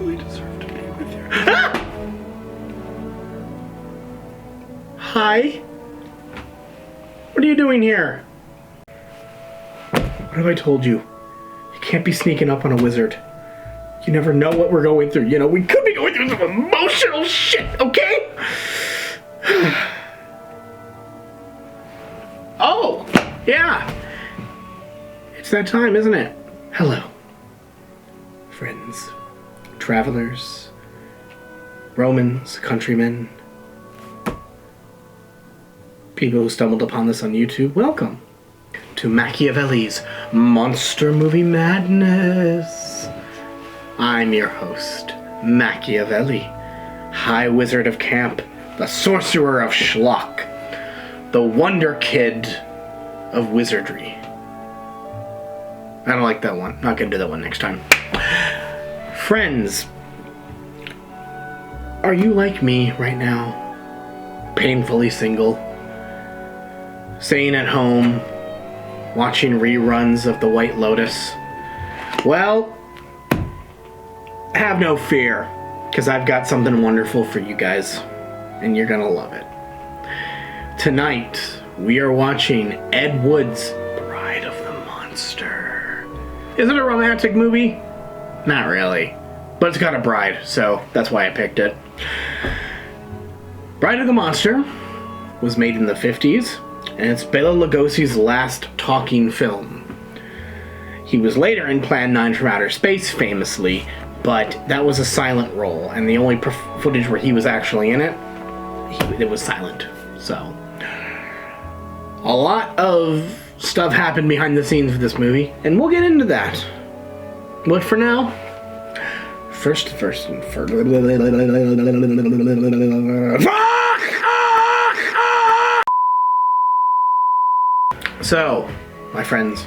truly deserve to be with you. Ah! Hi? What are you doing here? What have I told you? You can't be sneaking up on a wizard. You never know what we're going through. You know, we could be going through some emotional shit, okay? Oh, yeah. It's that time, isn't it? Hello, friends, travelers, Romans, countrymen, people who stumbled upon this on YouTube. Welcome to Macchiavelli's Monster Movie Madness. I'm your host, Macchiavelli, High Wizard of Camp, the Sorcerer of Schlock, the Wonder Kid of Wizardry. I don't like that one. Not gonna do that one next time. Friends, are you like me right now? Painfully single? Staying at home? Watching reruns of The White Lotus? Well, have no fear, because I've got something wonderful for you guys, and you're gonna love it. Tonight, we are watching Ed Wood's Bride of the Monster. Is it a romantic movie? Not really, but it's got a bride, so that's why I picked it. Bride of the Monster was made in the 50s, and it's Bela Lugosi's last talking film. He was later in Plan 9 from Outer Space, famously, but that was a silent role, and the only footage where he was actually in it, it was silent. So, a lot of stuff happened behind the scenes of this movie, and we'll get into that. But for now, first. So, my friends,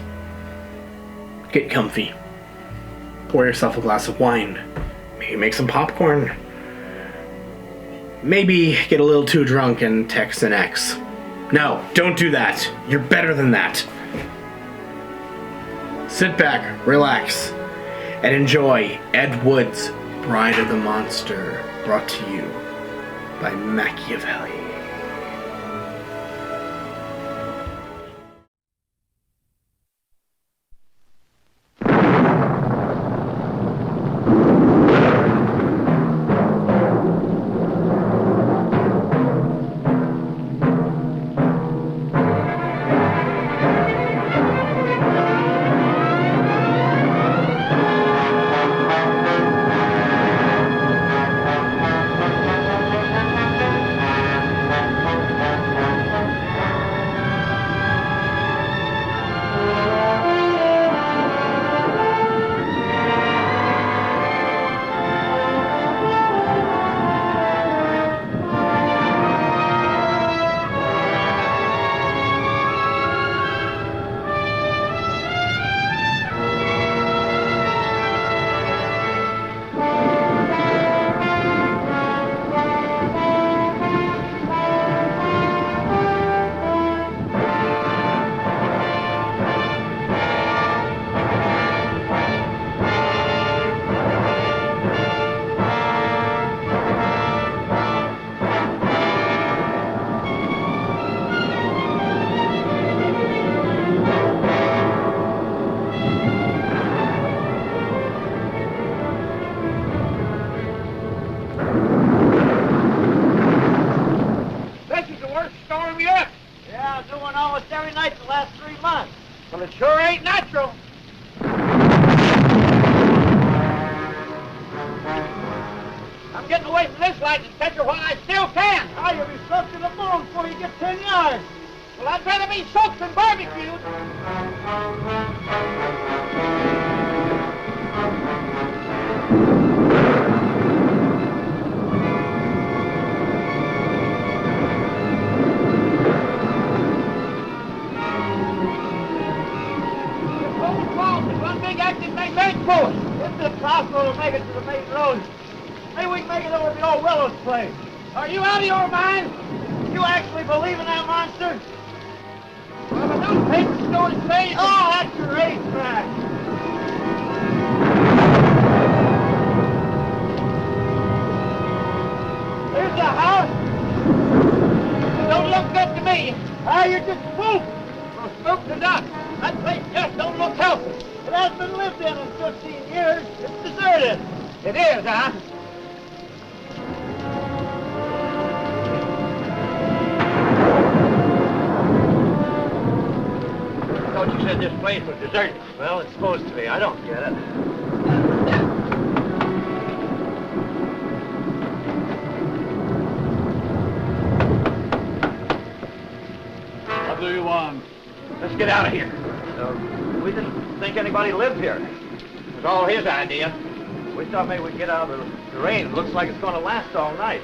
get comfy. Pour yourself a glass of wine. Maybe make some popcorn. Maybe get a little too drunk and text an ex. No, don't do that. You're better than that. Sit back, relax, and enjoy Ed Wood's Bride of the Monster, brought to you by Macchiavelli. Well, it sure ain't natural. I'm getting away from this lightning catcher while I still can. Oh, you'll be soaked to the bone before you get 10 yards. Well, I'd rather be soaked than barbecued. Get to the crossroad and make it to the main road. Maybe we can make it over to the old Willow's place. Are you out of your mind? You actually believe in that monster? Well, but those papers don't say. Oh, that's your racetrack. is. It is, huh? I thought you said this place was deserted. Well, it's supposed to be. I don't get it. What do you want? Let's get out of here. We didn't think anybody lived here. It was all his idea. We thought maybe we'd get out of the rain. It looks like it's going to last all night.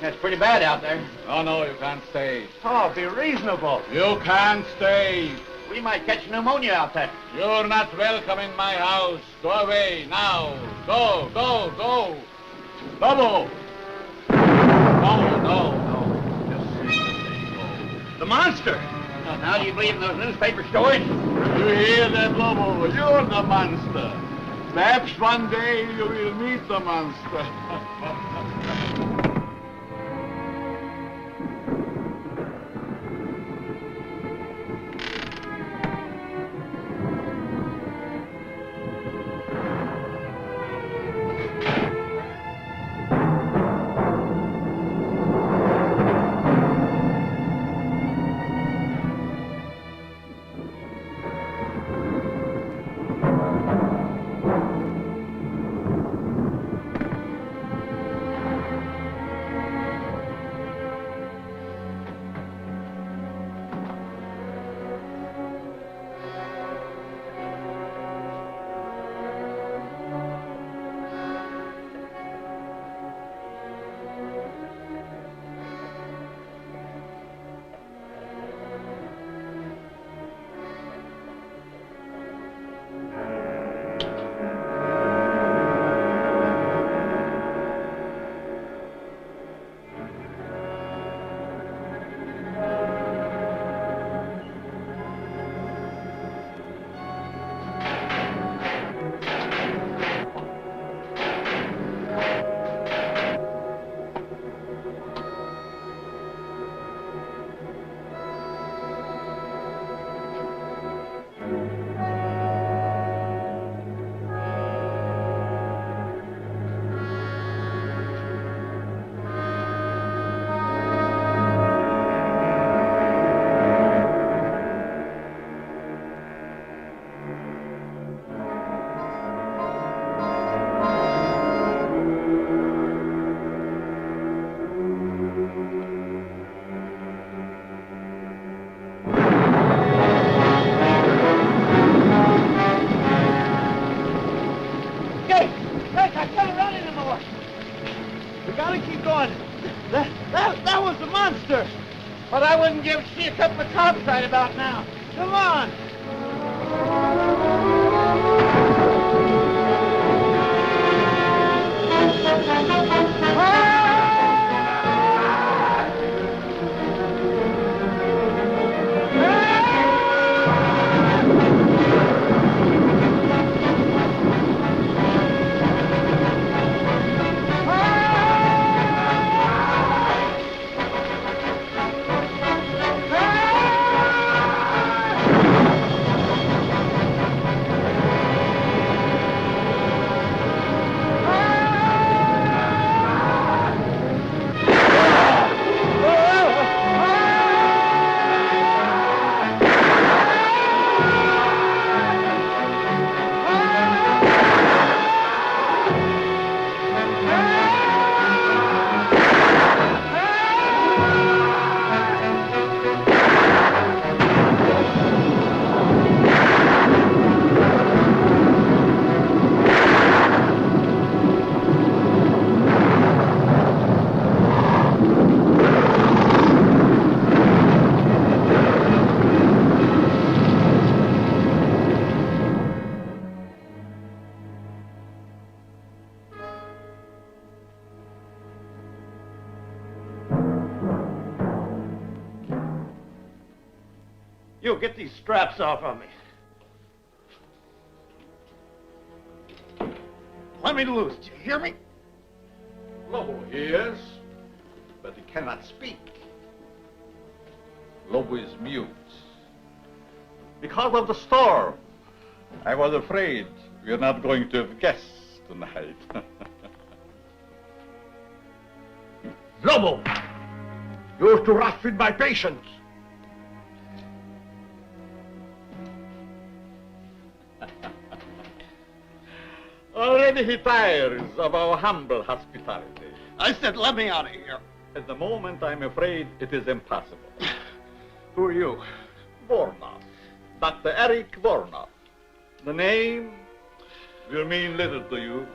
It's pretty bad out there. Oh, no, you can't stay. Oh, be reasonable. You can't stay. We might catch pneumonia out there. You're not welcome in my house. Go away now. Go, go, go. Double. No. Just The monster! Now do you believe in those newspaper stories? you hear that, Lobo? You're the monster. Perhaps one day you will meet the monster. That was the monster. But I wouldn't give shit up the cops right about now. Come on. You get these straps off of me. Let me loose. Do you hear me? Lobo hears, but he cannot speak. Lobo is mute. Because of the storm. I was afraid you're not going to have guessed. tonight. Lobo! You used to rush with my patients. Already he tires of our humble hospitality. I said, let me out of here. At the moment, I'm afraid it is impossible. Who are you? Vornov. Dr. Eric Vornov. The name will mean little to you.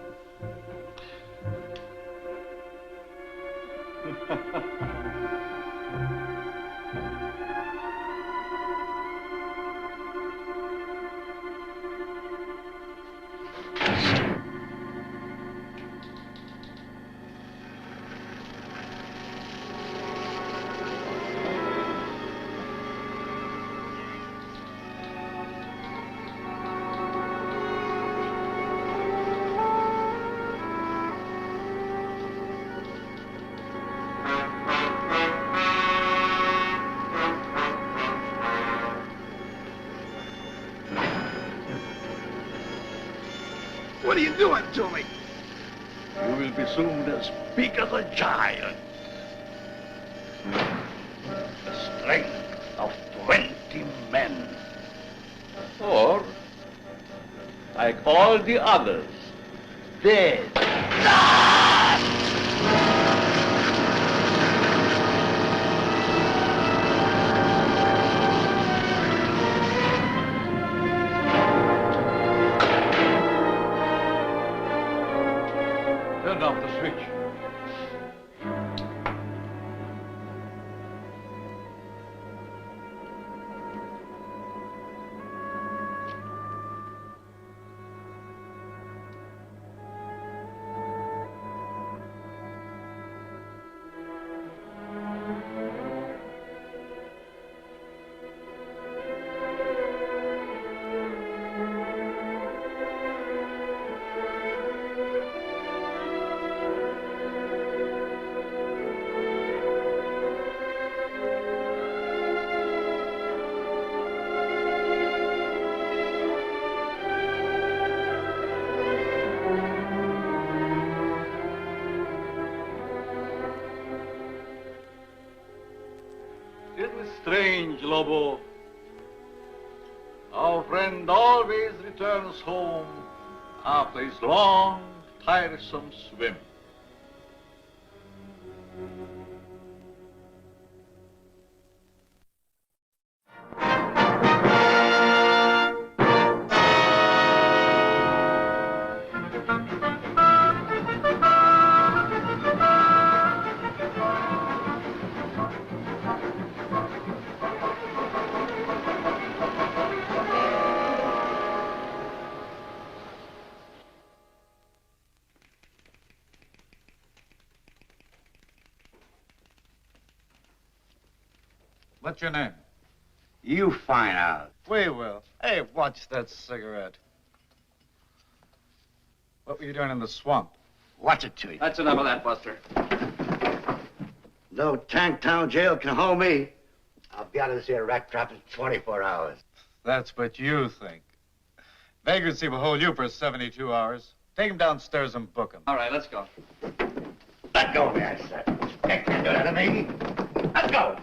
What are you doing to me? You will be soon as big as a giant. The strength of 20 men. Or, like all the others, dead. Turn off the switch. Isn't it strange, Lobo? Our friend always returns home after his long, tiresome swim. What's your name? You find out. We will. Hey, watch that cigarette. What were you doing in the swamp? Watch it to you. That's enough of that, Buster. No Tanktown jail can hold me. I'll be out of this here rat trap in 24 hours. That's what you think. Vagrancy will hold you for 72 hours. Take him downstairs and book him. All right, let's go. Let go of me, I said. You can't do that to me. Let go.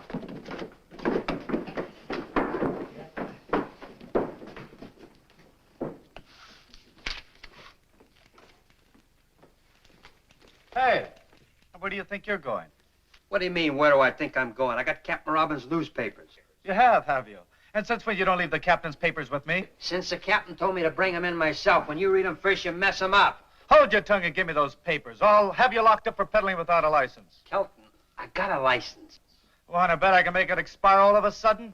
Hey, where do you think you're going? What do you mean, where do I think I'm going? I got Captain Robbins' newspapers. You have you? And since when you don't leave the captain's papers with me? Since the captain told me to bring them in myself. When you read them first, you mess them up. Hold your tongue and give me those papers. I'll have you locked up for peddling without a license. Kelton, I got a license. Want to bet I can make it expire all of a sudden?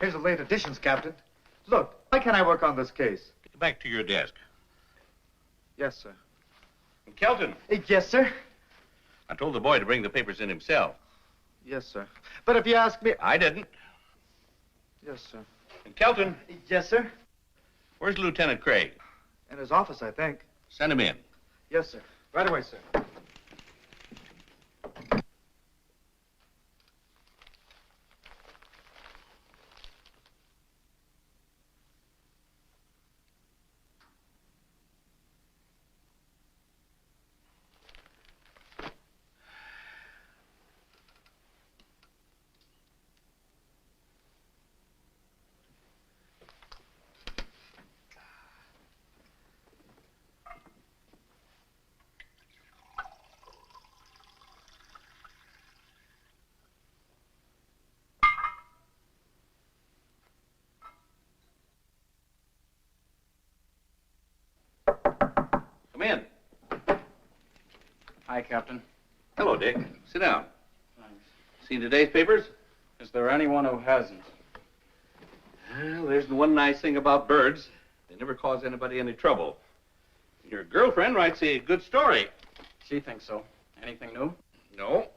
Here's the late editions, Captain. Look, why can't I work on this case? Get back to your desk. Yes, sir. Kelton, Yes, sir. I told the boy to bring the papers in himself. Yes, sir. But if you ask me... I didn't. Yes, sir. And Kelton, Yes, sir. where's Lieutenant Craig? In his office, I think. Send him in. Yes, sir. Right away, sir. Come in. Hi, Captain. Hello, Dick. Sit down. Thanks. Seen today's papers? Is there anyone who hasn't? Well, there's the one nice thing about birds. They never cause anybody any trouble. Your girlfriend writes a good story. She thinks so. Anything new? No,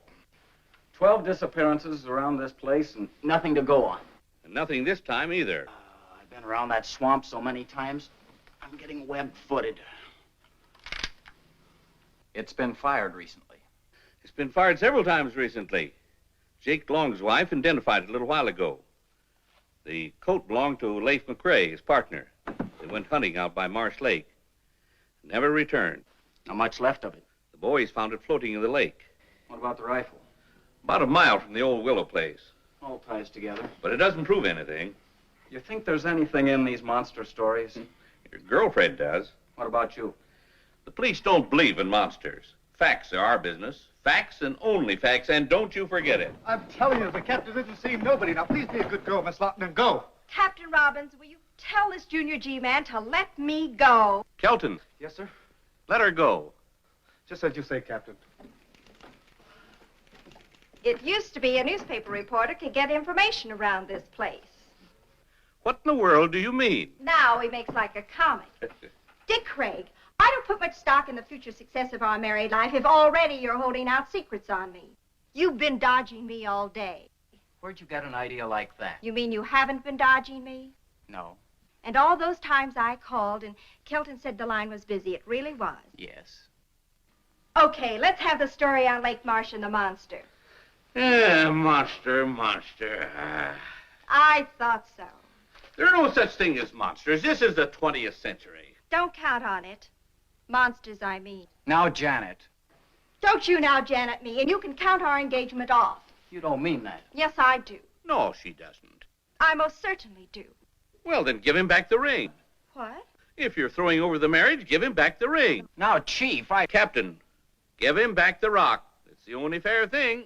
12 disappearances around this place and nothing to go on. and nothing this time either. I've been around that swamp so many times, I'm getting web-footed. It's been fired recently. It's been fired several times recently. Jake Long's wife identified it a little while ago. The coat belonged to Leif McCrae, his partner. They went hunting out by Marsh Lake. Never returned. Not much left of it. The boys found it floating in the lake. What about the rifle? About a mile from the old willow place. All ties together. But it doesn't prove anything. You think there's anything in these monster stories? Your girlfriend does. What about you? The police don't believe in monsters. Facts are our business. Facts and only facts, and don't you forget it. I'm telling you, the captain isn't seeing nobody. Now, please be a good girl, Miss Lawton, and go. Captain Robbins, will you tell this Junior G man to let me go? Kelton, Yes, sir? let her go. Just as you say, Captain. It used to be a newspaper reporter could get information around this place. What in the world do you mean? Now he makes like a comic. Dick Craig, I don't put much stock in the future success of our married life if already you're holding out secrets on me. You've been dodging me all day. Where'd you get an idea like that? You mean you haven't been dodging me? No. And all those times I called and Kelton said the line was busy, it really was. Yes. Okay, let's have the story on Lake Marsh and the monster. Monster. I thought so. There are no such thing as monsters. This is the 20th century. Don't count on it. Monsters, I mean. Now, Janet, Don't you now Janet me, and you can count our engagement off. you don't mean that. Yes, I do. No, she doesn't. I most certainly do. Well, then give him back the ring. What? If you're throwing over the marriage, give him back the ring. Now, Chief, Captain, give him back the rock. It's the only fair thing.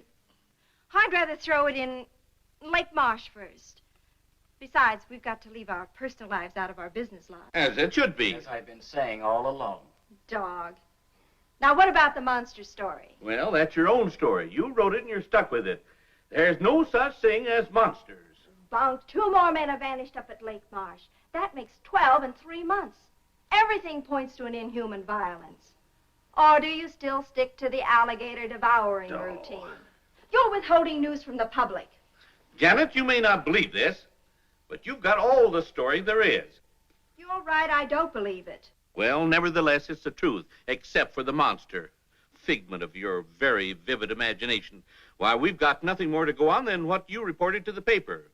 I'd rather throw it in Lake Marsh first. Besides, we've got to leave our personal lives out of our business lives. As it should be. As I've been saying all along. Dog. Now, what about the monster story? Well, that's your own story. You wrote it and you're stuck with it. There's no such thing as monsters. Bunk, 2 more men have vanished up at Lake Marsh. That makes 12 in 3 months. Everything points to an inhuman violence. Or do you still stick to the alligator devouring routine? You're withholding news from the public. Janet, you may not believe this, but you've got all the story there is. You're right, I don't believe it. Well, nevertheless, it's the truth, except for the monster. Figment of your very vivid imagination. Why, we've got nothing more to go on than what you reported to the paper.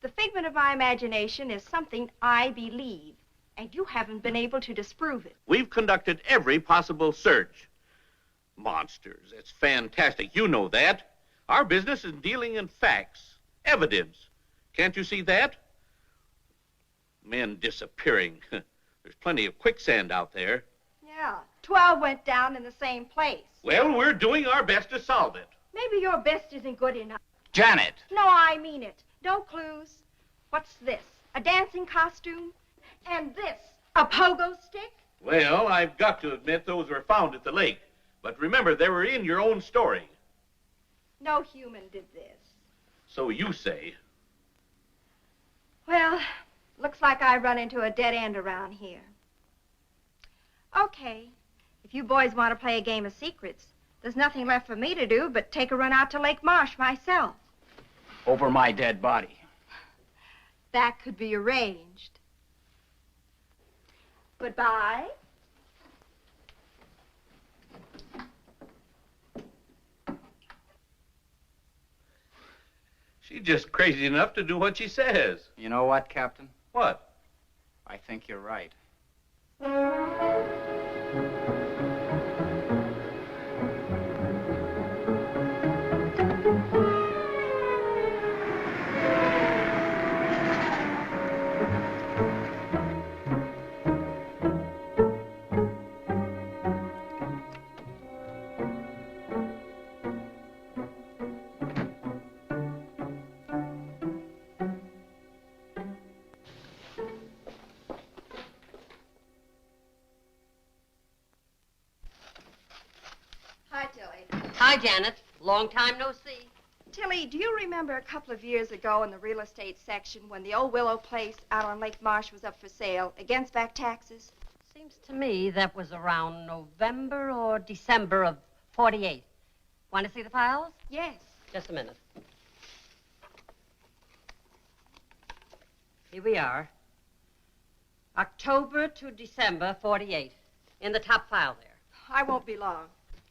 The figment of my imagination is something I believe, and you haven't been able to disprove it. We've conducted every possible search. Monsters, it's fantastic. You know that. Our business is dealing in facts, evidence. Can't you see that? Men disappearing. There's plenty of quicksand out there. Yeah, 12 went down in the same place. Well, we're doing our best to solve it. Maybe your best isn't good enough. Janet! No, I mean it. No clues. What's this? A dancing costume? And this, a pogo stick? Well, I've got to admit those were found at the lake. But remember, they were in your own story. No human did this. So you say. Well, looks like I run into a dead end around here. Okay, if you boys want to play a game of secrets, There's nothing left for me to do but take a run out to Lake Marsh myself. Over my dead body. That could be arranged. Goodbye. She's just crazy enough to do what she says. You know what, Captain? What? I think you're right. Hi, Tilly. Hi, Janet. Long time no see. Tilly, do you remember a couple of years ago in the real estate section when the old Willow place out on Lake Marsh was up for sale against back taxes? Seems to me that was around November or December of 48. Want to see the files? Yes. Just a minute. Here we are. October to December 48. In the top file there. I won't be long.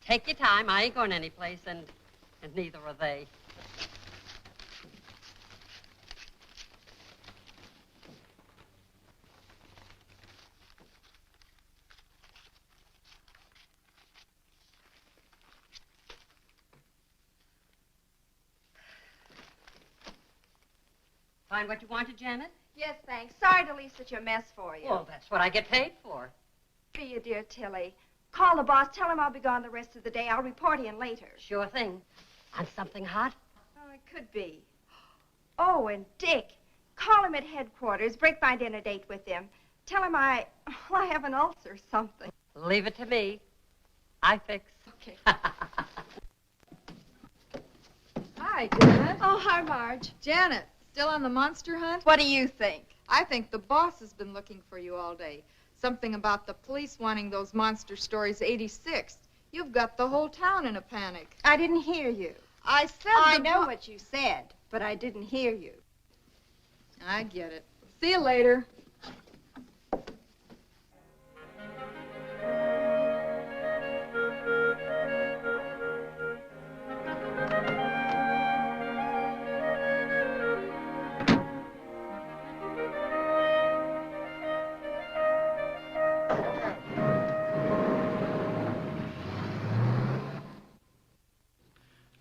Take your time. I ain't going anyplace, and neither are they. Find what you wanted, Janet? Yes, thanks. Sorry to leave such a mess for you. Well, that's what I get paid for. Be you, dear Tilly. Call the boss. Tell him I'll be gone the rest of the day. I'll report in later. Sure thing. On something hot? Oh, it could be. Oh, and Dick. Call him at headquarters. Break my dinner date with him. Tell him I have an ulcer or something. Leave it to me. I fix. Okay. Hi, Janet. Oh, hi, Marge. Janet, still on the monster hunt? What do you think? I think the boss has been looking for you all day. Something about the police wanting those monster stories 86th. You've got the whole town in a panic. I didn't hear you. I said I know what you said, but I didn't hear you. I get it. See you later.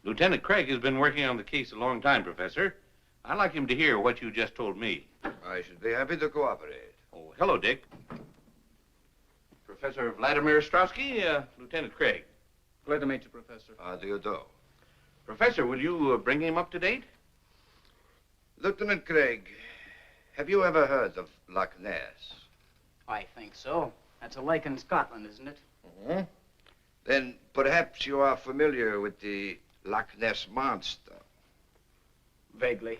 Lieutenant Craig has been working on the case a long time, Professor. I'd like him to hear what you just told me. I should be happy to cooperate. Oh, hello, Dick. Professor Vladimir Strowski, Lieutenant Craig. Glad to meet you, Professor. How do you do? Professor, will you bring him up to date? Lieutenant Craig, have you ever heard of Loch Ness? I think so. That's a lake in Scotland, isn't it? Mm-hmm. Then perhaps you are familiar with the Loch Ness Monster. Vaguely.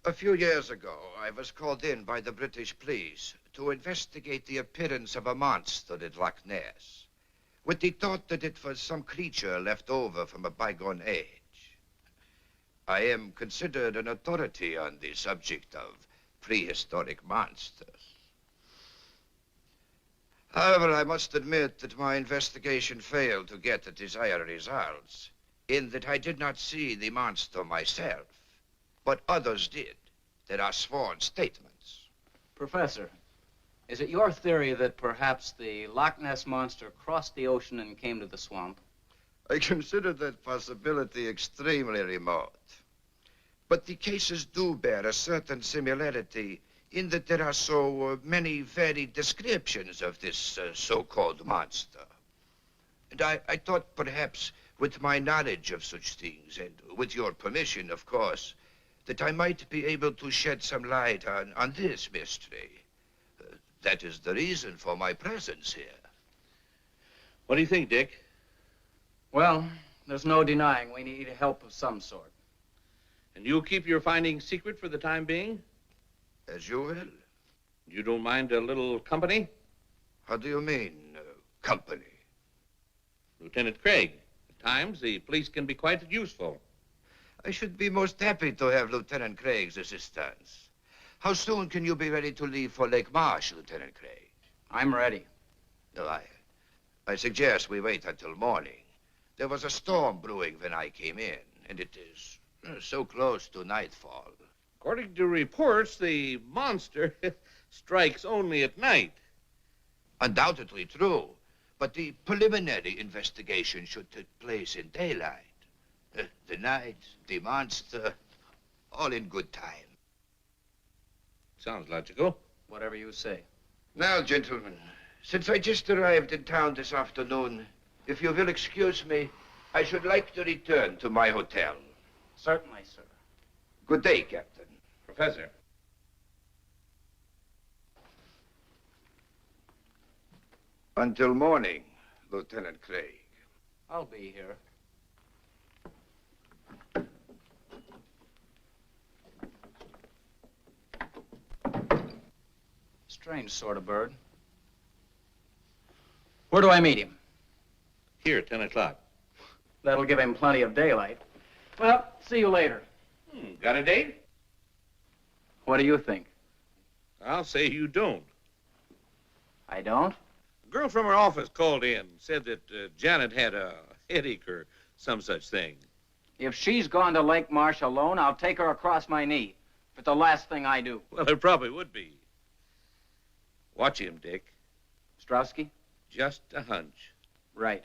A few years ago, I was called in by the British police to investigate the appearance of a monster at Loch Ness, with the thought that it was some creature left over from a bygone age. I am considered an authority on the subject of prehistoric monsters. However, I must admit that my investigation failed to get the desired results, in that I did not see the monster myself, but others did. There are sworn statements. Professor, is it your theory that perhaps the Loch Ness Monster crossed the ocean and came to the swamp? I consider that possibility extremely remote. But the cases do bear a certain similarity in that there are so many varied descriptions of this so-called monster. And I thought perhaps with my knowledge of such things, and with your permission, of course, that I might be able to shed some light on this mystery. That is the reason for my presence here. What do you think, Dick? Well, there's no denying we need help of some sort. And you'll keep your findings secret for the time being? As you will. You don't mind a little company? How do you mean, company? Lieutenant Craig, Times the police can be quite useful. I should be most happy to have Lieutenant Craig's assistance. How soon can you be ready to leave for Lake Marsh, Lieutenant Craig? I'm ready. No, I suggest we wait until morning. There was a storm brewing when I came in, and it is so close to nightfall. According to reports, the monster strikes only at night. Undoubtedly true, but the preliminary investigation should take place in daylight. The night, the monster, all in good time. Sounds logical. Whatever you say. Now, gentlemen, since I just arrived in town this afternoon, if you will excuse me, I should like to return to my hotel. Certainly, sir. Good day, Captain. Professor. Until morning, Lieutenant Craig. I'll be here. Strange sort of bird. Where do I meet him? Here, 10 o'clock. That'll give him plenty of daylight. Well, see you later. Got a date? What do you think? I'll say you don't. I don't? A girl from her office called in, said that Janet had a headache or some such thing. If she's gone to Lake Marsh alone, I'll take her across my knee. If it's the last thing I do. Well, it probably would be. Watch him, Dick. Strowski? Just a hunch. Right.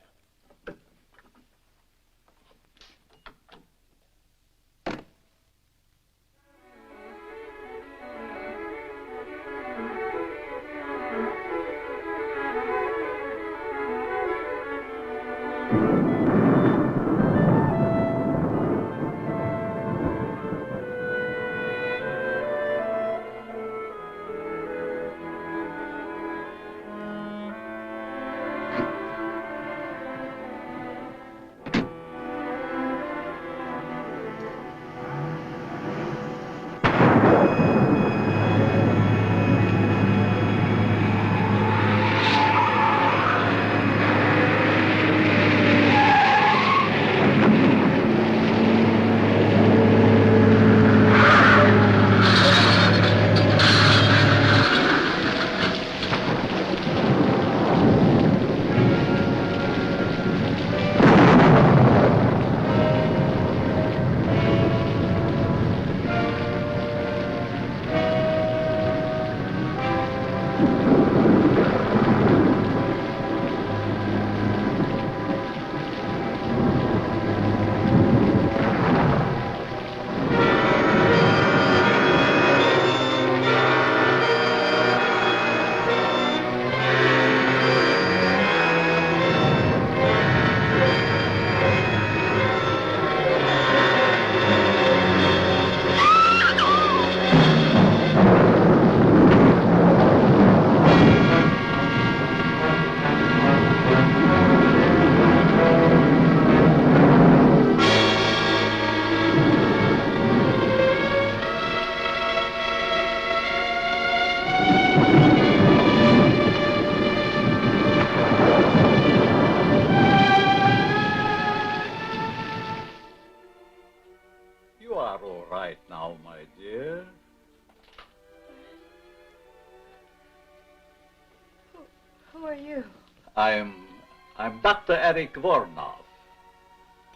I'm Dr. Eric Vornov.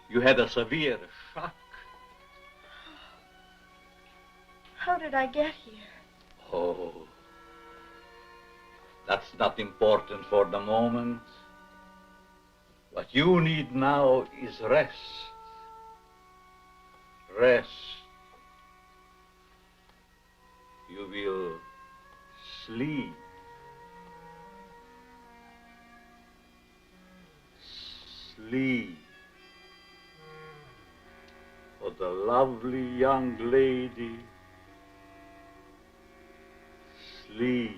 You had a severe shock. How did I get here? Oh, that's not important for the moment. What you need now is rest. Rest. You will sleep. Sleep. For the lovely young lady. Sleep.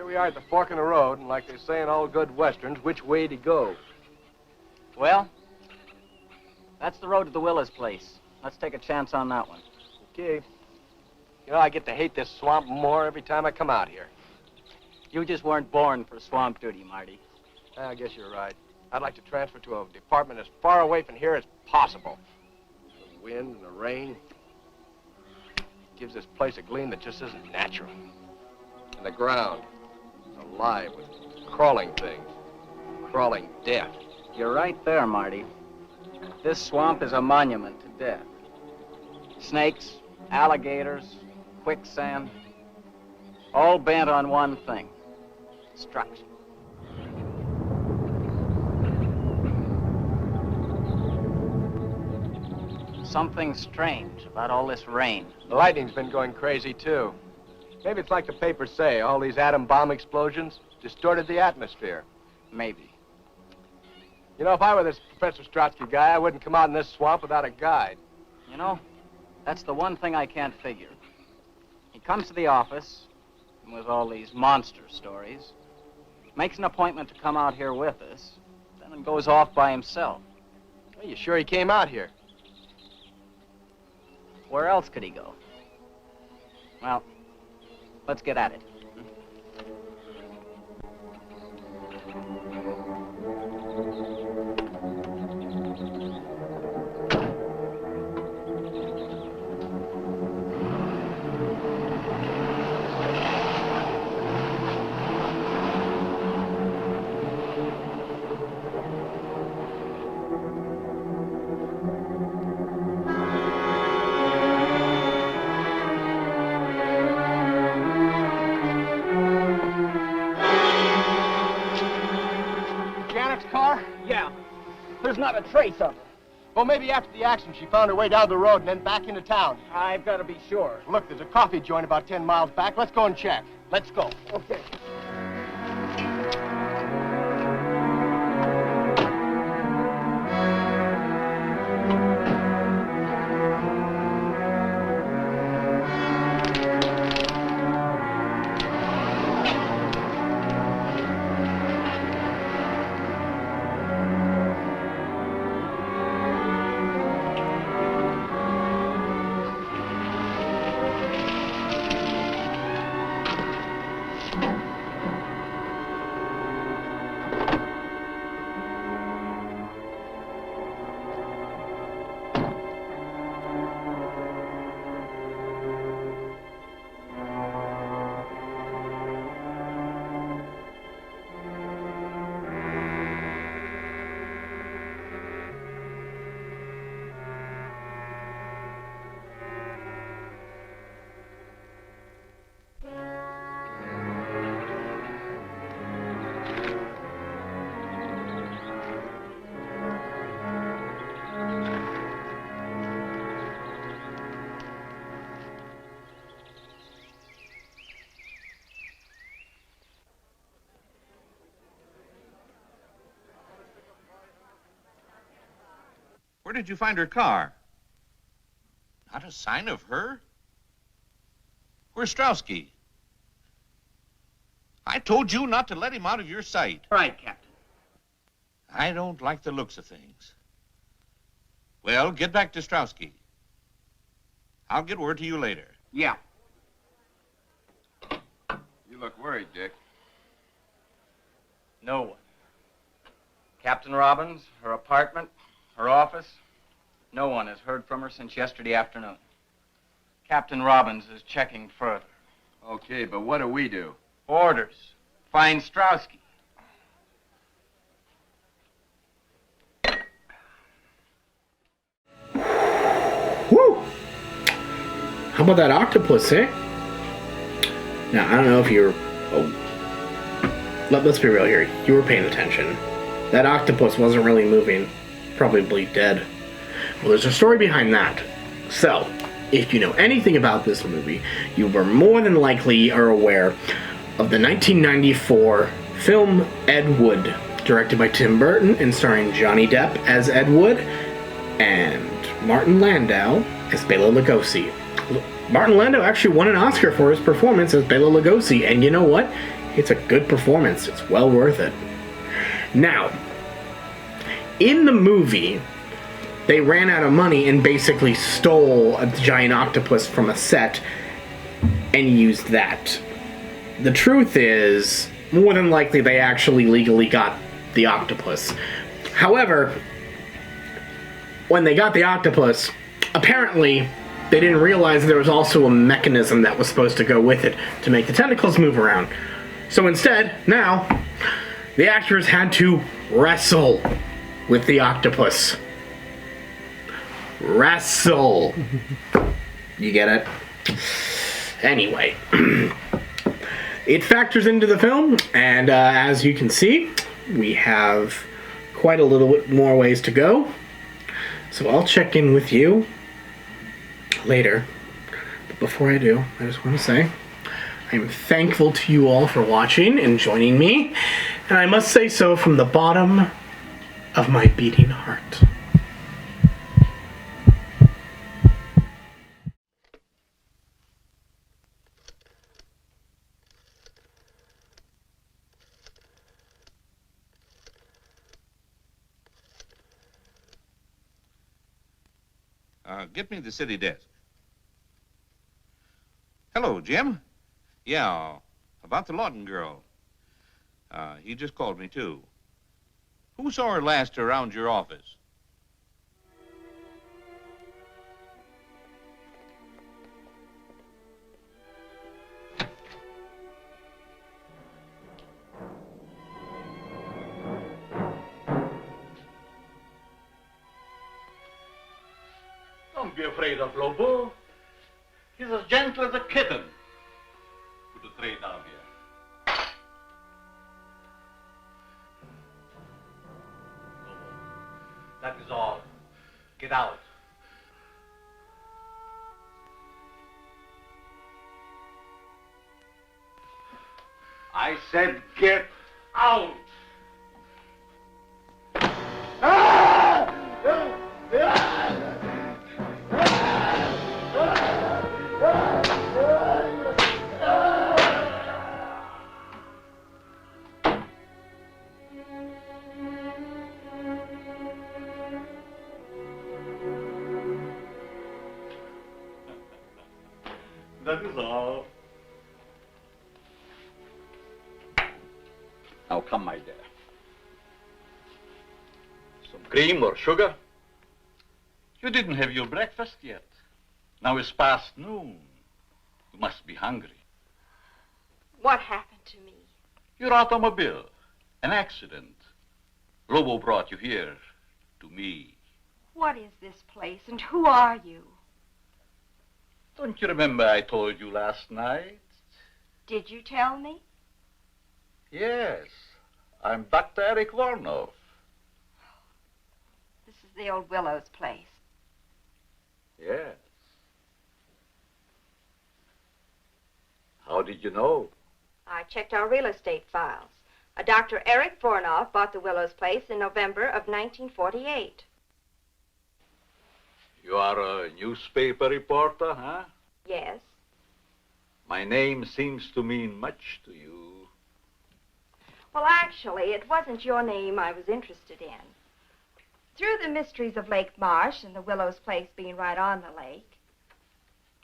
Here we are at the fork in the road, and like they say in all good westerns, which way to go? Well, that's the road to the Willis place. Let's take a chance on that one. Okay. You know, I get to hate this swamp more every time I come out here. You just weren't born for swamp duty, Marty. I guess you're right. I'd like to transfer to a department as far away from here as possible. The wind and the rain gives this place a gleam that just isn't natural. And the ground is alive with crawling things, crawling death. You're right there, Marty. This swamp is a monument to death. Snakes, alligators, quicksand, all bent on one thing: destruction. Something strange about all this rain. The lightning's been going crazy, too. Maybe it's like the papers say, all these atom bomb explosions distorted the atmosphere. Maybe. You know, if I were this Professor Strotsky guy, I wouldn't come out in this swamp without a guide. You know, that's the one thing I can't figure. He comes to the office, and with all these monster stories, makes an appointment to come out here with us, then goes off by himself. Are you sure he came out here? Where else could he go? Well, let's get at it. There's not a trace of her. Well, maybe after the accident, she found her way down the road and then back into town. I've got to be sure. Look, there's a coffee joint about 10 miles back. Let's go and check. Let's go. Okay. Where did you find her car? Not a sign of her? Where's Strowski? I told you not to let him out of your sight. Right, Captain. I don't like the looks of things. Well, get back to Strowski. I'll get word to you later. Yeah. You look worried, Dick. No one. Captain Robbins, her apartment, her office. No one has heard from her since yesterday afternoon. Captain Robbins is checking further. Okay, but what do we do? Orders. Find Strowski. Woo! How about that octopus, eh? Now, I don't know if you're... Oh. Let's be real here. You were paying attention. That octopus wasn't really moving. Probably dead. Well, there's a story behind that. So, if you know anything about this movie, you were more than likely are aware of the 1994 film Ed Wood, directed by Tim Burton and starring Johnny Depp as Ed Wood and Martin Landau as Bela Lugosi. Martin Landau actually won an Oscar for his performance as Bela Lugosi, and you know what? It's a good performance. It's well worth it. Now, in the movie, they ran out of money and basically stole a giant octopus from a set and used that. The truth is, more than likely, they actually legally got the octopus. However, when they got the octopus, apparently they didn't realize there was also a mechanism that was supposed to go with it to make the tentacles move around. So instead, now, the actors had to wrestle with the octopus. Wrestle. You get it? Anyway. It factors into the film, and as you can see, we have quite a little bit more ways to go. So I'll check in with you later. But before I do, I just want to say I'm thankful to you all for watching and joining me, and I must say so from the bottom of my beating heart. Get me the city desk. Hello, Jim. Yeah, about the Lawton girl. He just called me, too. Who saw her last around your office? Don't be afraid of Lobo. He's as gentle as a kitten. Put a tray down here. Lobo, that is all. Get out. I said get out. That is all. Now come, my dear. Some cream or sugar? You didn't have your breakfast yet. Now it's past noon. You must be hungry. What happened to me? Your automobile. An accident. Lobo brought you here to me. What is this place and who are you? Don't you remember I told you last night? Did you tell me? Yes. I'm Dr. Eric Vornov. This is the old Willow's place. Yes. How did you know? I checked our real estate files. A Dr. Eric Vornov bought the Willow's place in November of 1948. You are a newspaper reporter, huh? Yes. My name seems to mean much to you. Well, actually, it wasn't your name I was interested in. Through the mysteries of Lake Marsh and the Willow's place being right on the lake,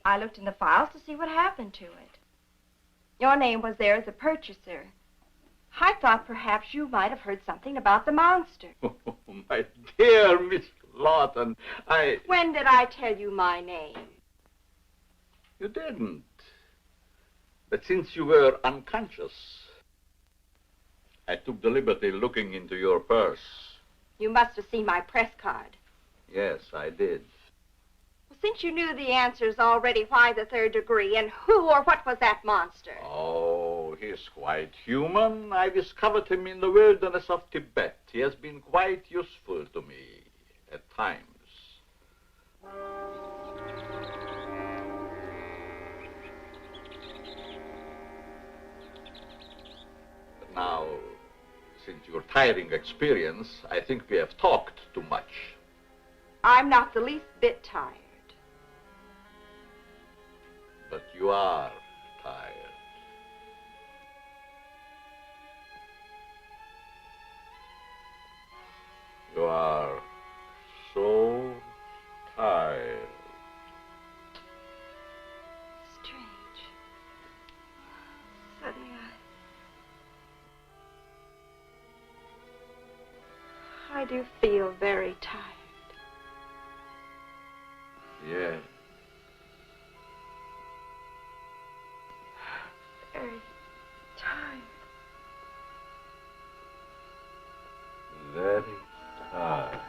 I looked in the files to see what happened to it. Your name was there as a purchaser. I thought perhaps you might have heard something about the monster. Oh, my dear Miss Lawton, When did I tell you my name? You didn't. But since you were unconscious, I took the liberty looking into your purse. You must have seen my press card. Yes, I did. Well, since you knew the answers already, why the third degree? And who or what was that monster? Oh, he's quite human. I discovered him in the wilderness of Tibet. He has been quite useful to me at times. But now, since your tiring experience, I think we have talked too much. I'm not the least bit tired. But you are tired. I do feel very tired. Yes. Very tired. Very tired.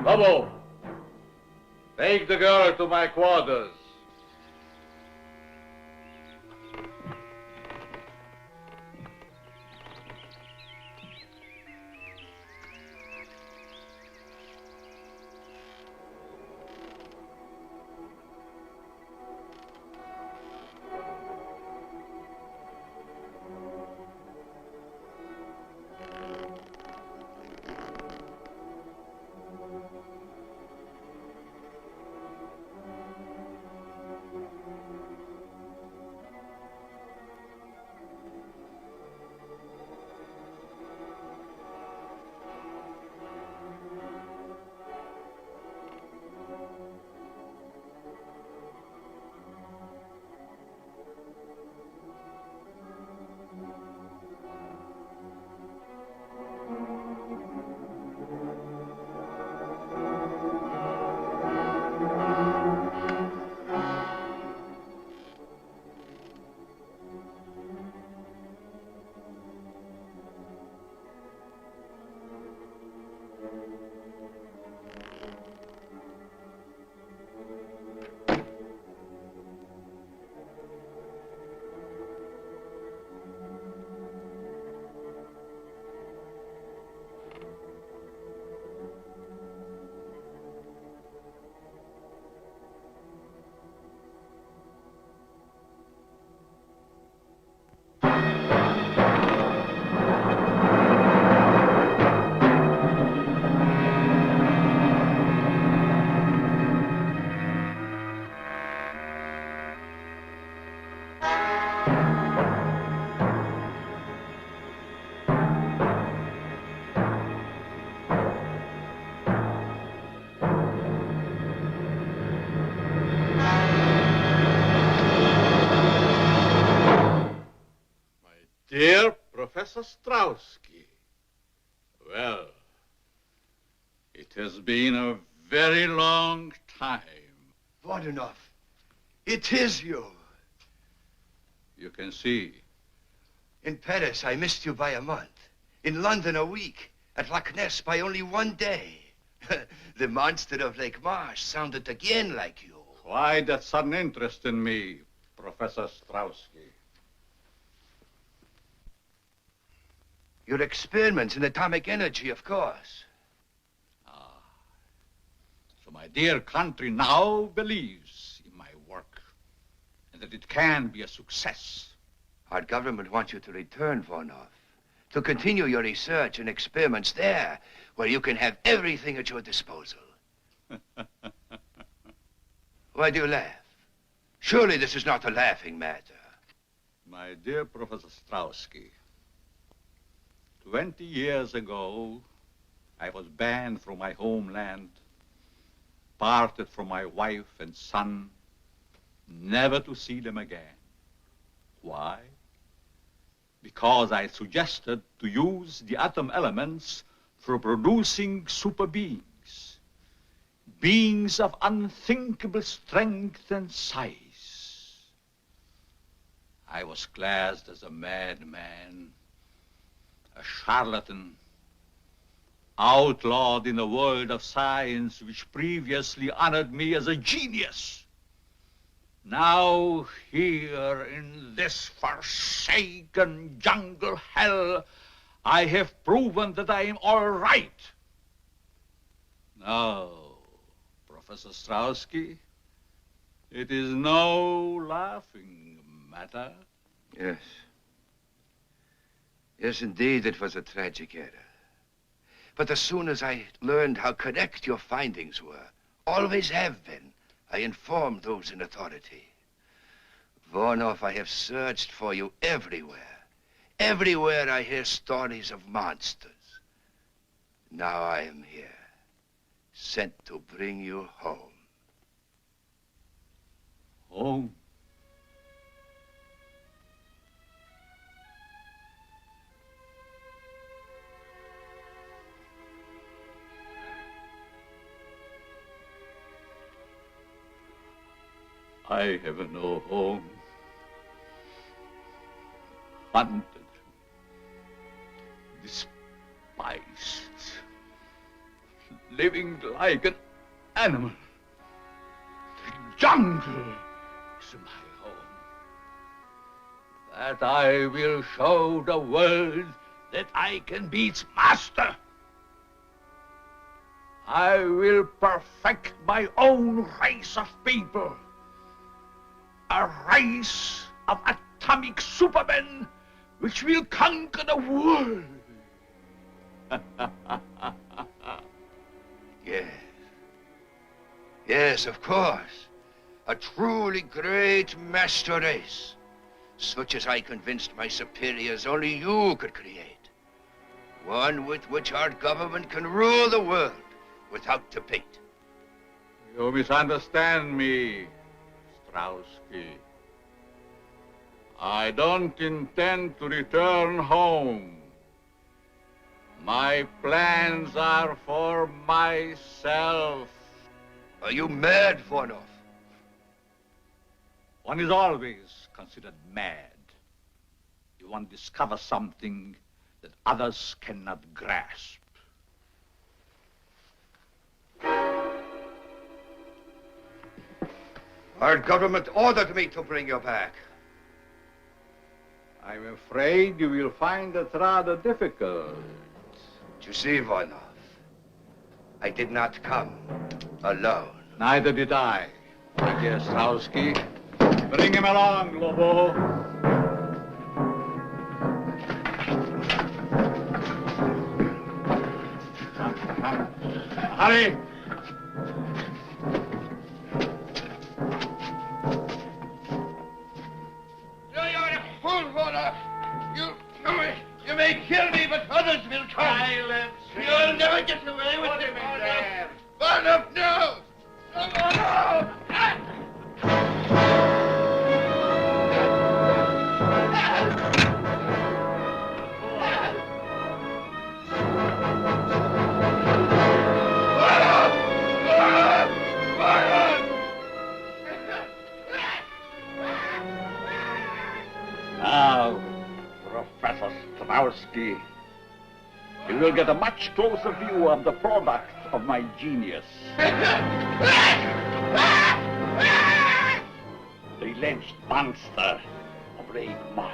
Lobo, take the girl to my quarters. Dear Professor Strauski, well, it has been a very long time. Voronov, it is you. You can see. In Paris, I missed you by a month. In London, a week. At Loch Ness, by only 1 day. The monster of Lake Marsh sounded again like you. Why that sudden interest in me, Professor Strauski? Your experiments in atomic energy, of course. So my dear country now believes in my work and that it can be a success. Our government wants you to return, Voronov, to continue your research and experiments there, where you can have everything at your disposal. Why do you laugh? Surely this is not a laughing matter. My dear Professor Strauski, 20 years ago, I was banned from my homeland, parted from my wife and son, never to see them again. Why? Because I suggested to use the atom elements for producing super beings, beings of unthinkable strength and size. I was classed as a madman, a charlatan, outlawed in a world of science which previously honored me as a genius. Now, here in this forsaken jungle hell, I have proven that I am all right. Now, Professor Strauski, it is no laughing matter. Yes. Yes, indeed, it was a tragic error. But as soon as I learned how correct your findings were, always have been, I informed those in authority. Voronov, I have searched for you everywhere. Everywhere I hear stories of monsters. Now I am here, sent to bring you home. home. I have no home. Hunted, despised, living like an animal. The jungle is my home. That I will show the world that I can be its master. I will perfect my own race of people. A race of atomic supermen which will conquer the world. Yes. Yes, of course. A truly great master race, such as I convinced my superiors only you could create. One with which our government can rule the world without debate. You misunderstand me, Strowski. I don't intend to return home. My plans are for myself. Are you mad, Vornov? One is always considered mad. You want to discover something that others cannot grasp. Our government ordered me to bring you back. I'm afraid you will find it rather difficult. You see, Vornov, I did not come alone. Neither did I, my dear Strowski. Bring him along, Lobo. Hurry! You're a fool, Vornov. You may kill me, but others will come. Silence. You'll never get away with it, Vornov. Vornov, no! No, no! Now, Professor Strowski, you will get a much closer view of the product of my genius. The alleged monster of Lake March.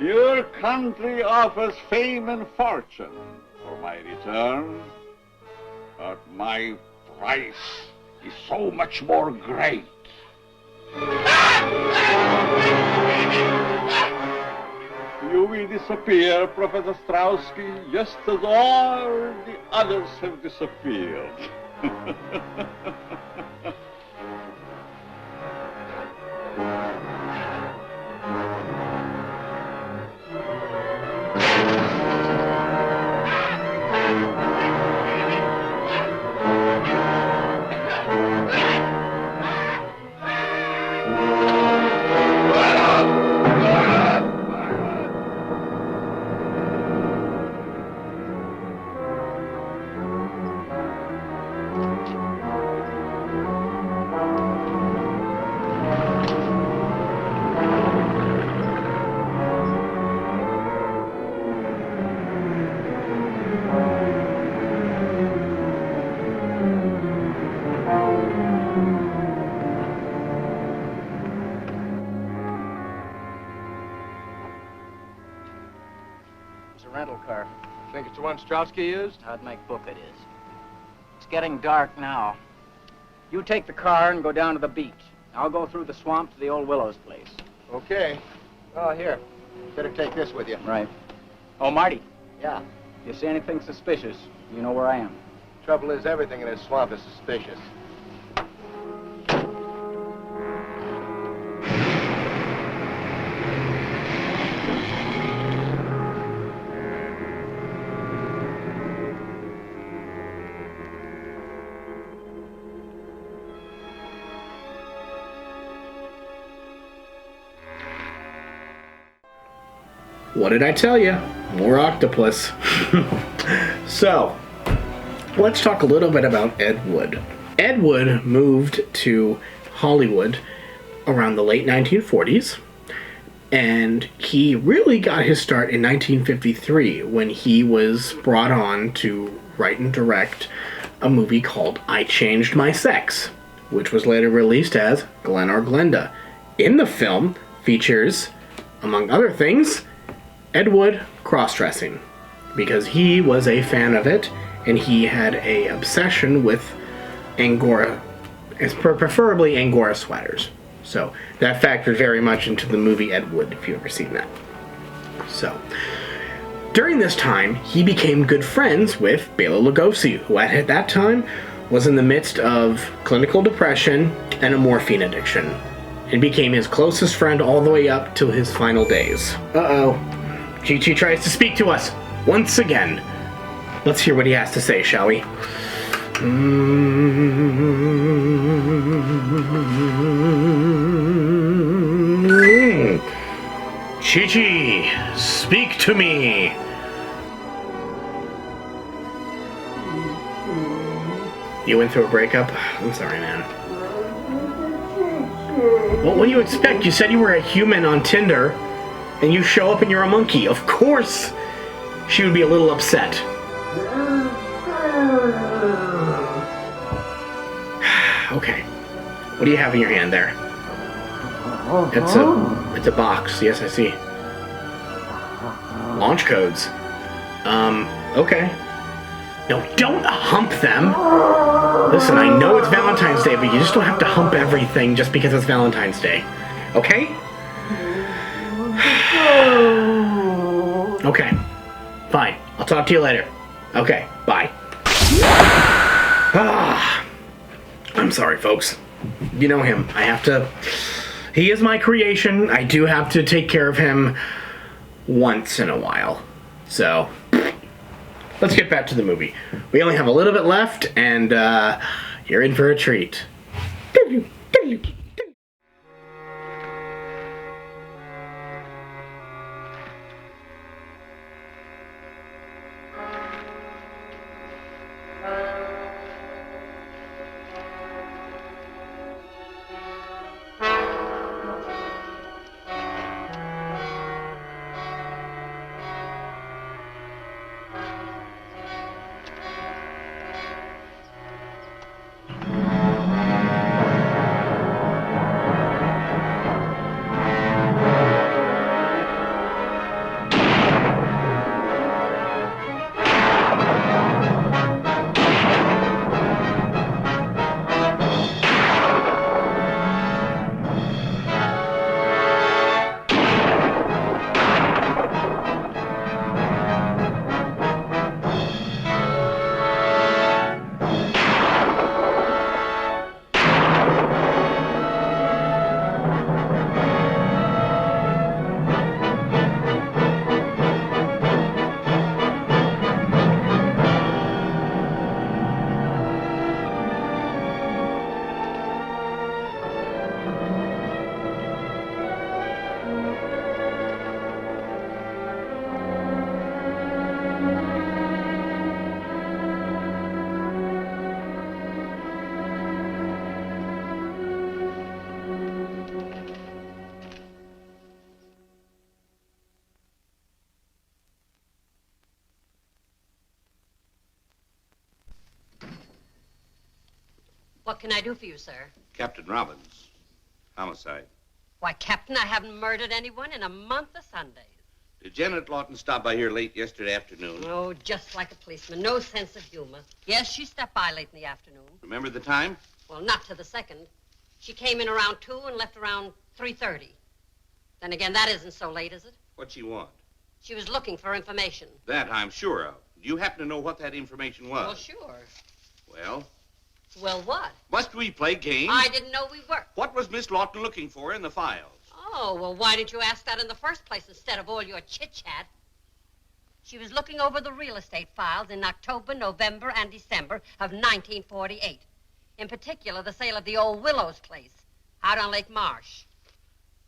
Your country offers fame and fortune for my return, but my price is so much more great. You will disappear, Professor Strowski, just as all the others have disappeared. Rental car. Think it's the one Strowski used? I'd make book it is. It's getting dark now. You take the car and go down to the beach. I'll go through the swamp to the old Willows place. Okay. Oh, here. Better take this with you. Right. Oh, Marty. Yeah. If you see anything suspicious, you know where I am. Trouble is, everything in this swamp is suspicious. What did I tell you? More octopus. So, let's talk a little bit about Ed Wood. Ed Wood moved to Hollywood around the late 1940s, and he really got his start in 1953 when he was brought on to write and direct a movie called I Changed My Sex, which was later released as Glen or Glenda. In the film features, among other things, Ed Wood cross-dressing, because he was a fan of it, and he had a obsession with Angora, preferably Angora sweaters. So that factored very much into the movie Ed Wood, if you've ever seen that. So, during this time, he became good friends with Bela Lugosi, who at that time was in the midst of clinical depression and a morphine addiction, and became his closest friend all the way up till his final days. Uh-oh. Chi-Chi tries to speak to us once again. Let's hear what he has to say, shall we? Chi-Chi, speak to me. You went through a breakup? I'm sorry, man. Well, what do you expect? You said you were a human on Tinder, and you show up and you're a monkey. Of course she would be a little upset. Okay. What do you have in your hand there? It's a box. Yes, I see. Launch codes. Okay. No, don't hump them. Listen, I know it's Valentine's Day, but you just don't have to hump everything just because it's Valentine's Day. Okay? Okay. Fine. I'll talk to you later. Okay. Bye. I'm sorry, folks. You know him. He is my creation. I do have to take care of him once in a while. So, let's get back to the movie. We only have a little bit left, and you're in for a treat. What can I do for you, sir? Captain Robbins. Homicide. Why, Captain, I haven't murdered anyone in a month of Sundays. Did Janet Lawton stop by here late yesterday afternoon? Oh, just like a policeman. No sense of humor. Yes, she stopped by late in the afternoon. Remember the time? Well, not to the second. She came in around 2 and left around 3:30. Then again, that isn't so late, is it? What'd she want? She was looking for information. That I'm sure of. Do you happen to know what that information was? Well, sure. Well? Well, what? Must we play games? I didn't know we were. What was Miss Lawton looking for in the files? Oh, well, why didn't you ask that in the first place instead of all your chit-chat? She was looking over the real estate files in October, November, and December of 1948. In particular, the sale of the old Willows place out on Lake Marsh.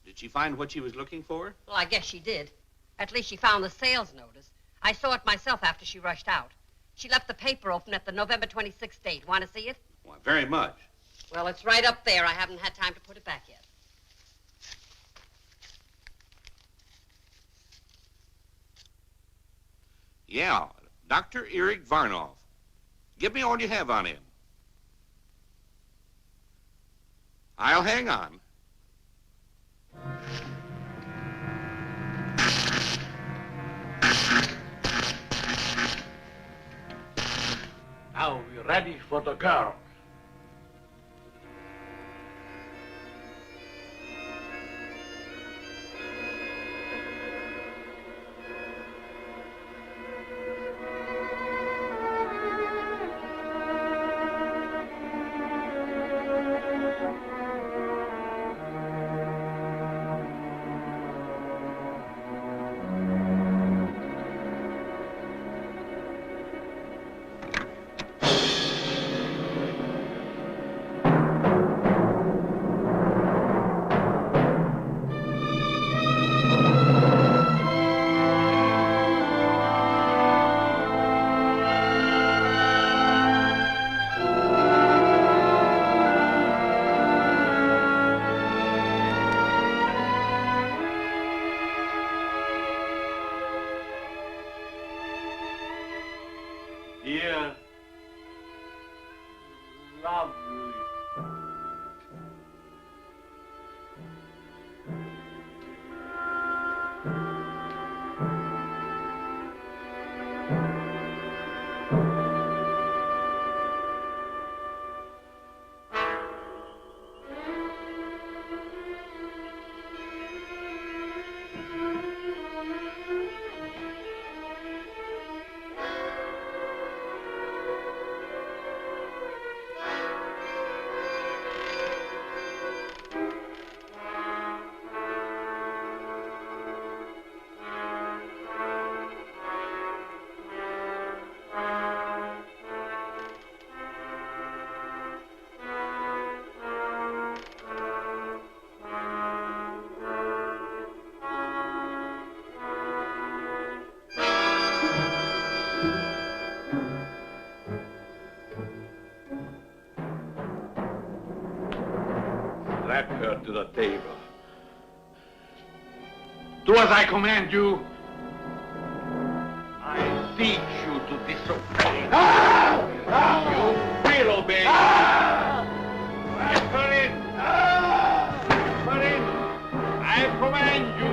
Did she find what she was looking for? Well, I guess she did. At least she found the sales notice. I saw it myself after she rushed out. She left the paper open at the November 26th date. Want to see it? Why, very much. Well, it's right up there. I haven't had time to put it back yet. Yeah, Dr. Eric Varnoff. Give me all you have on him. I'll hang on. Now we're ready for the girl. Dear, lovely. Strap her to the table. Do as I command you. I teach you to disobey. You will obey. Let her in. Let her in. I command you.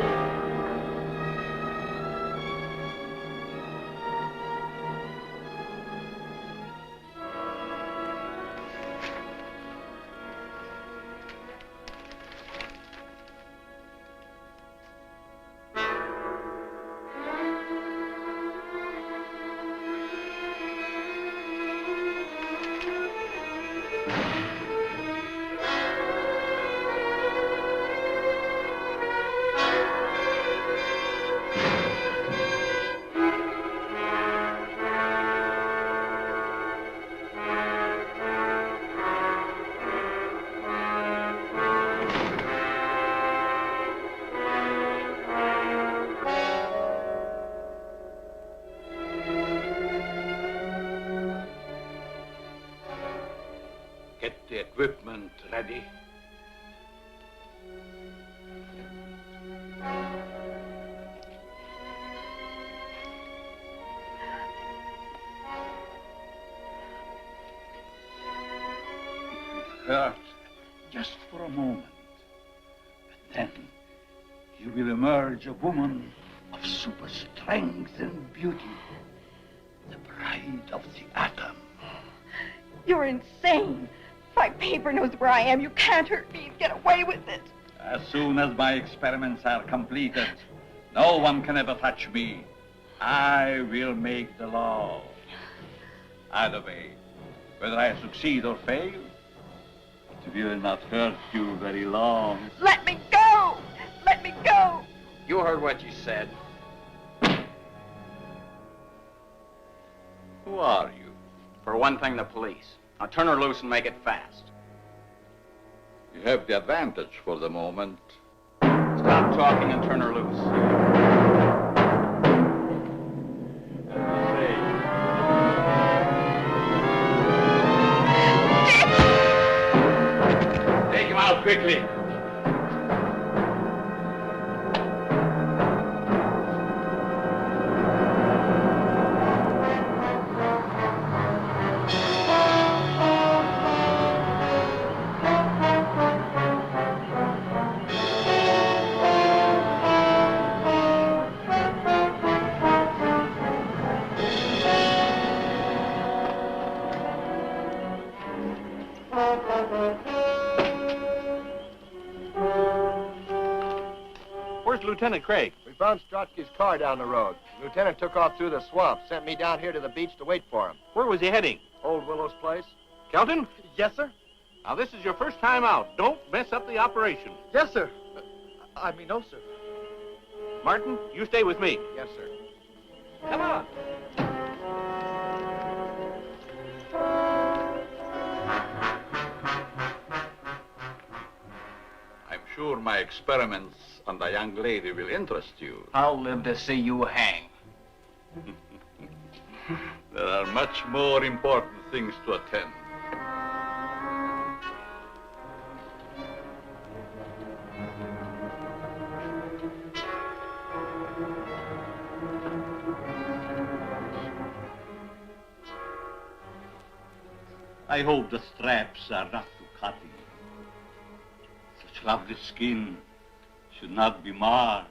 Get the equipment ready. It will hurt just for a moment. But then you will emerge a woman of super strength and beauty. The bride of the atom. You're insane. My paper knows where I am. You can't hurt me and get away with it. As soon as my experiments are completed, no one can ever touch me. I will make the law. Either way, whether I succeed or fail, it will not hurt you very long. Let me go! Let me go! You heard what you said. Who are you? For one thing, the police. Now turn her loose and make it fast. You have the advantage for the moment. Stop talking and turn her loose. out quickly. Where's Lieutenant Craig? We found Strotsky's car down the road. The lieutenant took off through the swamp, sent me down here to the beach to wait for him. Where was he heading? Old Willow's place. Kelton? Yes, sir? Now, this is your first time out. Don't mess up the operation. Yes, sir. No, sir. Martin, you stay with me. Yes, sir. Come on. I'm sure my experiments on the young lady will interest you. I'll live to see you hang. There are much more important things to attend. I hope the straps are not too cutting. Such lovely skin should not be marred.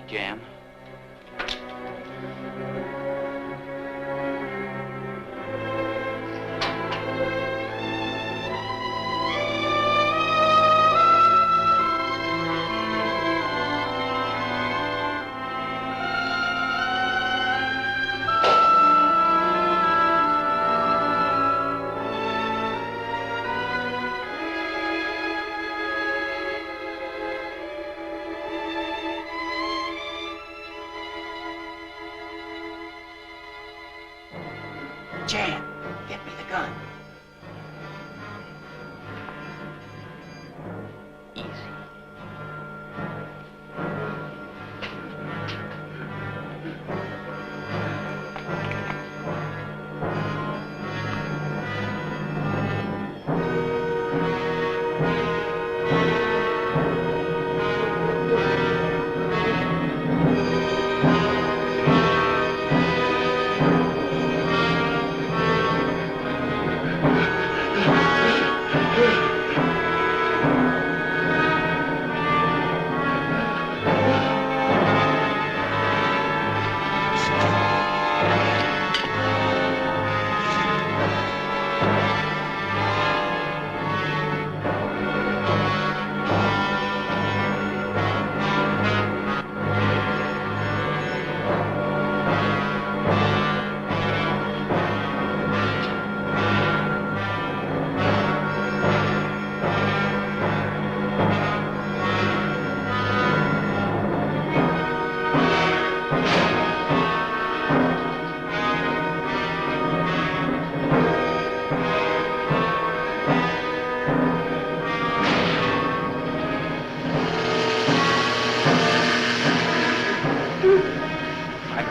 Jan. Jan, get me the gun. Easy.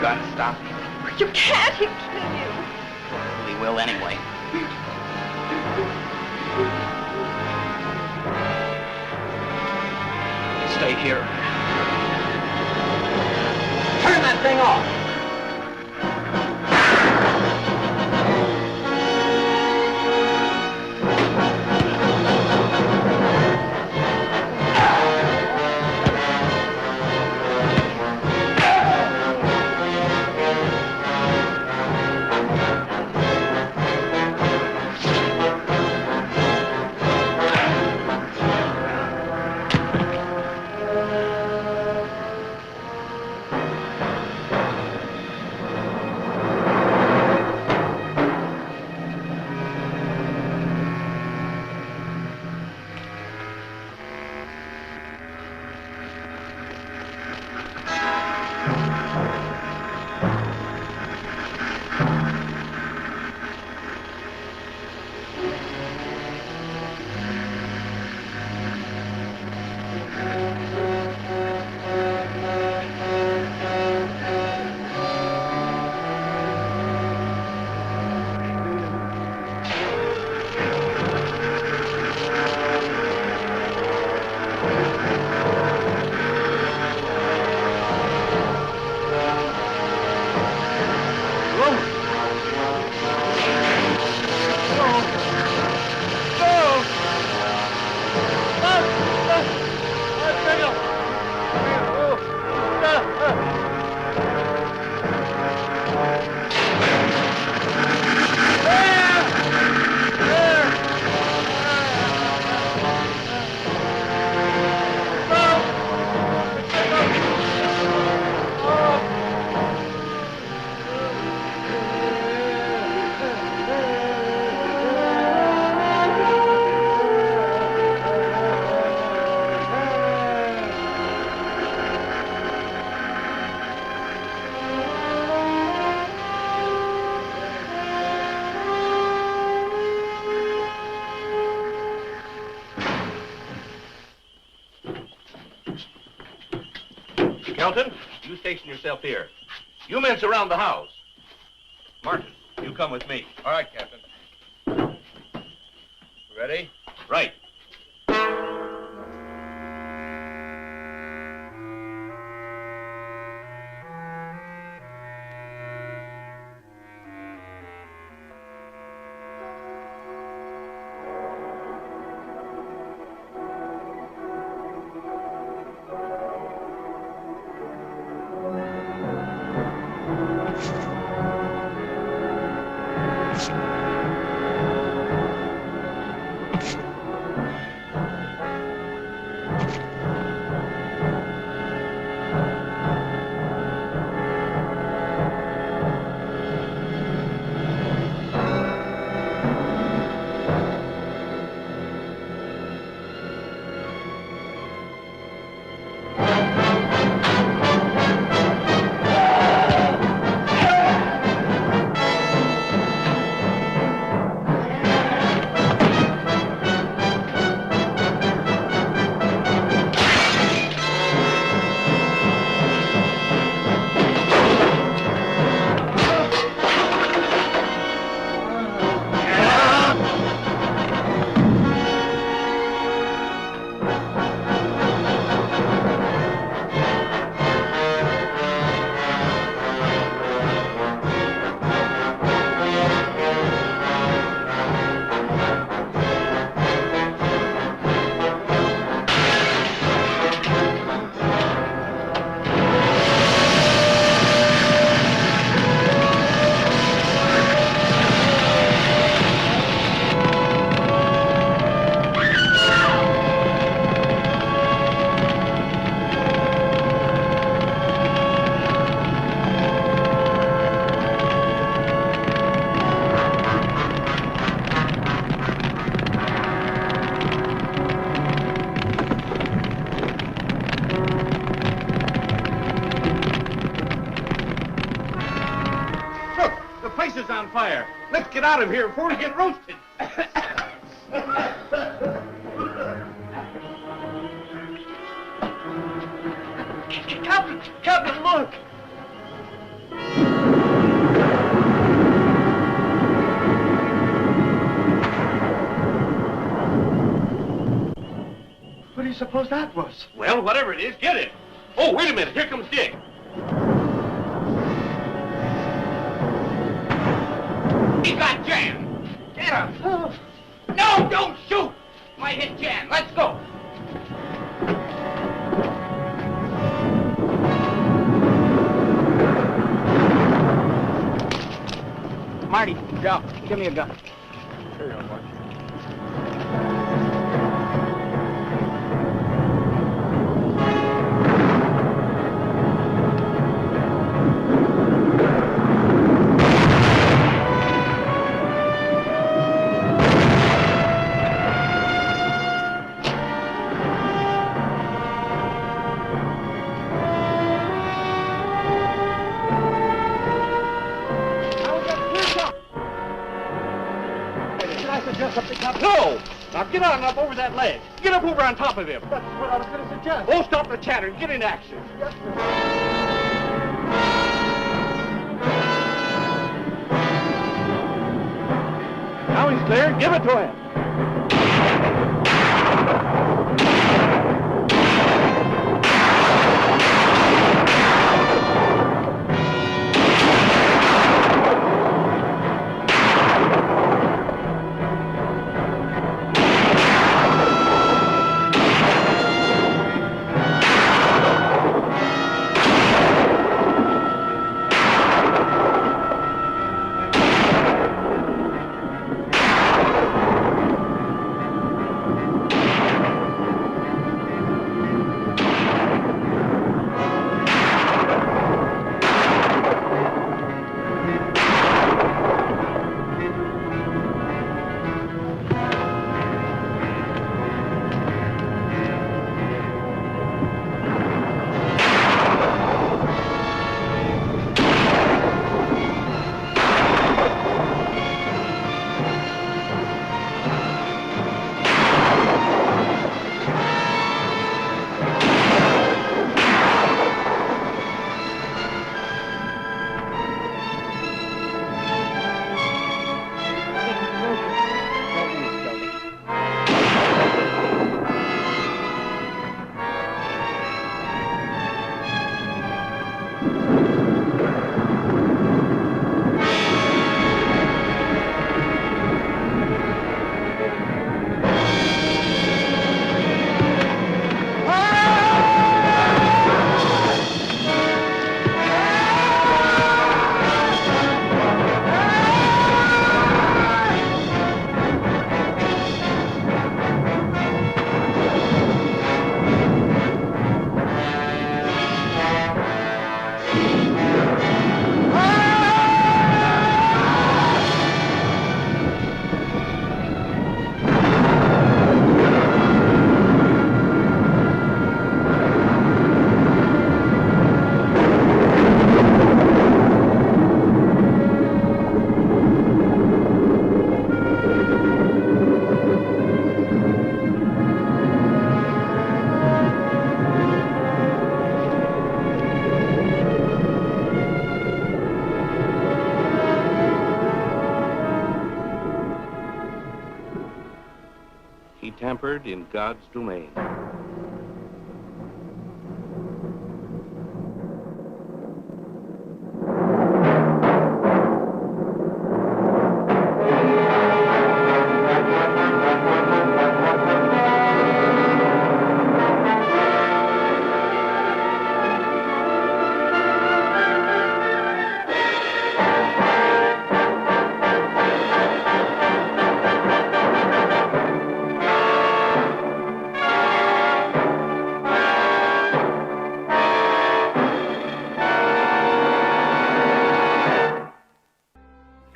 got to stop him. You can't. He'll kill you. We will anyway. Stay here. Turn that thing off. Kelton, you station yourself here. You men surround the house. Martin, you come with me. All right, Captain. Ready? Right. On fire. Let's get out of here before we get roasted. Captain, look. you suppose that was? Well, whatever it is, get it. Oh, wait a minute. Here comes Dick. He got Jan. Get him. No, don't shoot. Might hit Jan. Let's go. Marty, Joe, give me a gun. Here you go, Mark. No! Now get on up over that ledge. Get up over on top of him. That's what I was going to suggest. Oh, stop the chatter and get in action. Yes, sir. Now he's clear. Give it to him. He tampered in God's domain.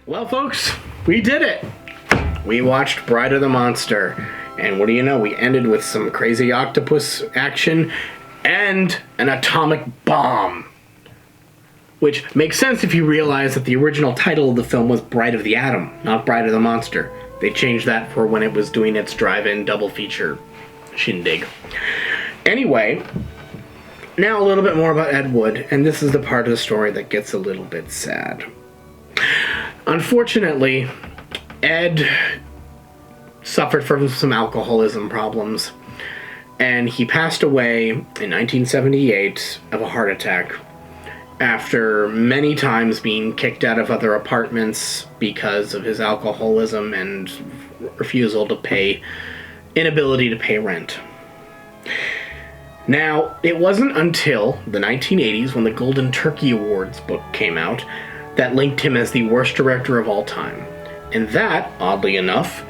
Well, folks, we did it. We watched Bride of the Monster, and what do you know? We ended with some crazy octopus action and an atomic bomb. Which makes sense if you realize that the original title of the film was Bride of the Atom, not Bride of the Monster. They changed that for when it was doing its drive-in double feature shindig. Anyway, now a little bit more about Ed Wood, and this is the part of the story that gets a little bit sad. Unfortunately, Ed suffered from some alcoholism problems, And he passed away in 1978 of a heart attack after many times being kicked out of other apartments because of his alcoholism and inability to pay rent. Now, it wasn't until the 1980s, when the Golden Turkey Awards book came out, that linked him as the worst director of all time. And that, oddly enough,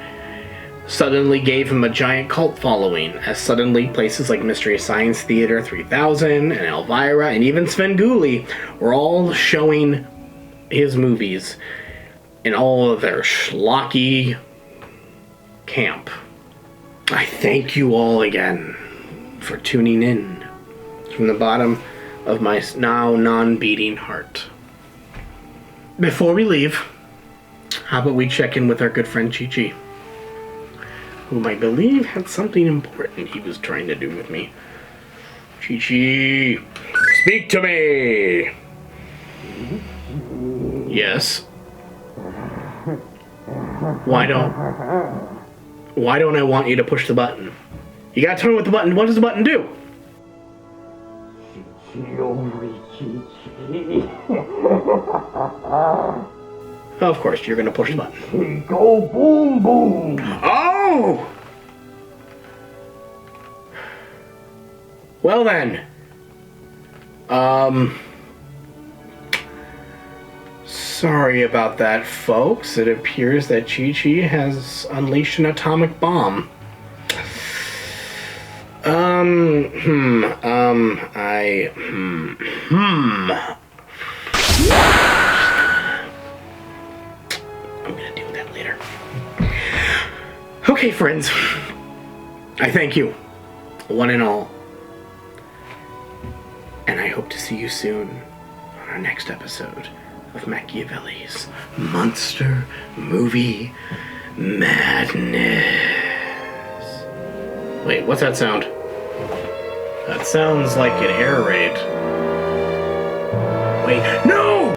suddenly gave him a giant cult following, as suddenly places like Mystery Science Theater 3000 and Elvira and even Svengoolie were all showing his movies in all of their schlocky camp. I thank you all again for tuning in from the bottom of my now non-beating heart. Before we leave, how about we check in with our good friend Chi-Chi, whom I believe had something important he was trying to do with me. Chi-Chi, speak to me! Yes? Why don't I want you to push the button? You gotta tell me what does the button do? Of course, you're gonna push the button. Go boom boom. Oh! Well then. Sorry about that, folks. It appears that Chi-Chi has unleashed an atomic bomb. I'm gonna deal with that later. Okay, friends. I thank you, one and all. And I hope to see you soon on our next episode of Macchiavelli's Monster Movie Madness. Wait, what's that sound? That sounds like an air raid. Wait, no!